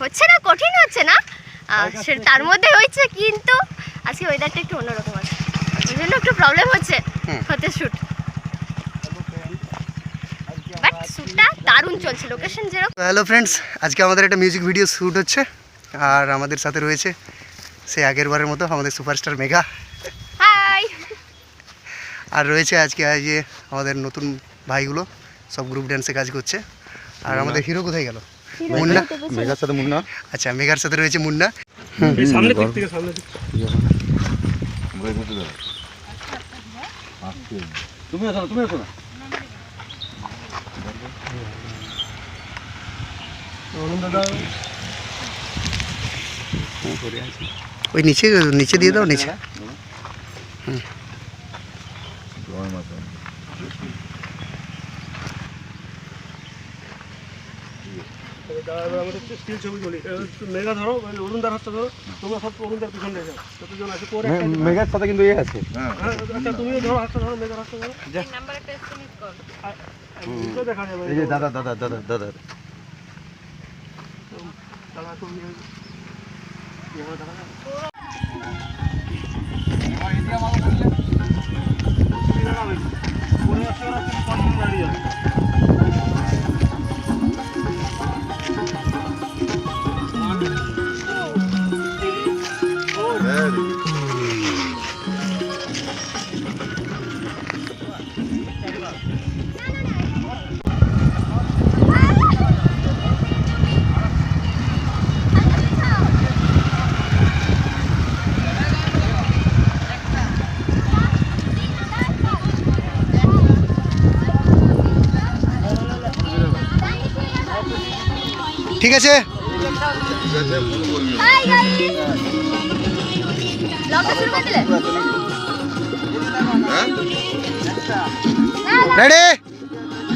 হচ্ছে না, কঠিন হচ্ছে না, সেটা তার মধ্যে হয়েছে, কিন্তু আজকে ওয়েদারটা একটু অন্যরকম আছে, ওই জন্য একটু প্রবলেম হচ্ছে হতে শ্যুট। বাট শ্যুটটা দারুণ চলছে, লোকেশন যেরকম। হ্যালো ফ্রেন্ডস, আজকে আমাদের একটা মিউজিক ভিডিও শ্যুট হচ্ছে, আর আমাদের সাথে রয়েছে সে আগের বারের মতো আমাদের সুপারস্টার মেঘা। হাই। আর রয়েছে আজকে যে আমাদের নতুন ভাইগুলো, সব গ্রুপ ড্যান্সে কাজ করছে। আর আমাদের হিরো কোথায় গেল? মুন্না। মেঘার সাথে মুন্না। আচ্ছা, মেঘার সাথে রয়েছে মুন্না। সামনে দিক থেকে সামনে দিক। তুমি আসো না, তুমি আসো না। ওই নিচে নিচে দিয়ে দাও, নিচে। মেঘার সাথে কিন্তু আছে। এই যে দাদা দাদা দাদা দাদা ঠিক আছে, হাই গাইস, ব্লগটা শুরু করে দিলে? রেডি?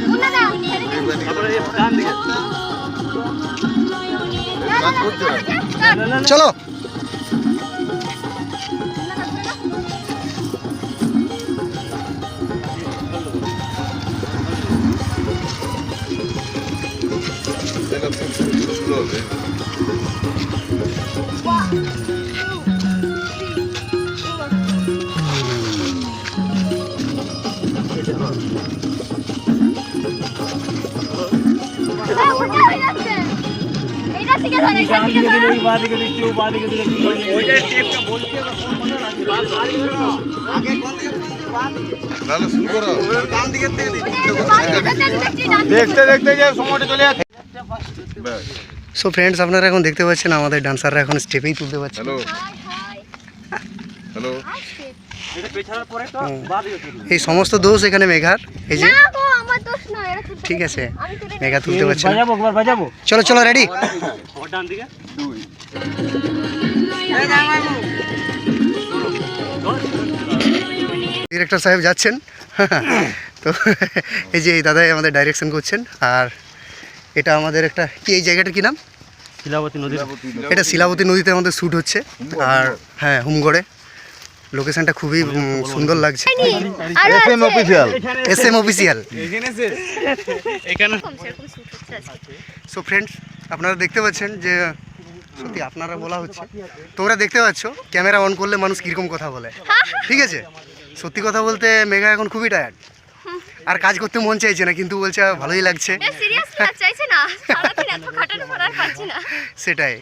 মুন্না দাও। চলো। দেখতে দেখতে যে সময়টা চলে যাচ্ছে। সো ফ্রেন্ডস, আপনারা এখন দেখতে পাচ্ছেন আমাদের ডান্সাররা এখন স্টেপেই তুলতে পারছে। হ্যালো। এই সমস্ত দোষ এখানে মেঘার। এই যে না গো, আমার দোষ না, এরা ছোট ঠিক আছে, আমি তুলে মেঘা তুলতে পারছে না। বাজাবো একবার বাজাবো। চলো চলো, রেডি? ডান দিকে ডিরেক্টর সাহেব যাচ্ছেন। তো এই যে এই দাদাই আমাদের ডাইরেকশন করছেন। আর এটা আমাদের একটা কি, এই জায়গাটার কি নাম? শিলাবতী নদী। এটা শিলাবতী নদীতে আমাদের শ্যুট হচ্ছে। আর হ্যাঁ, হুমগড়ে লোকেশনটা খুবই সুন্দর লাগছে। SM official. SM official. এখানে সেরকম শ্যুট হচ্ছে আজকে। সো ফ্রেন্ডস, আপনারা দেখতে পাচ্ছেন যে সত্যি আপনারা বলা হচ্ছে, তোমরা দেখতে পাচ্ছ ক্যামেরা অন করলে মানুষ কীরকম কথা বলে। ঠিক আছে, সত্যি কথা বলতে মেঘা এখন খুবই টায়ার্ড, আর কাজ করতে মন চাইছে না, কিন্তু বলছে ভালোই লাগছে। সিরিয়াসলি চাইছে না, সারাদিন এত খাটানোর পর আর পারছি না। সেটাই।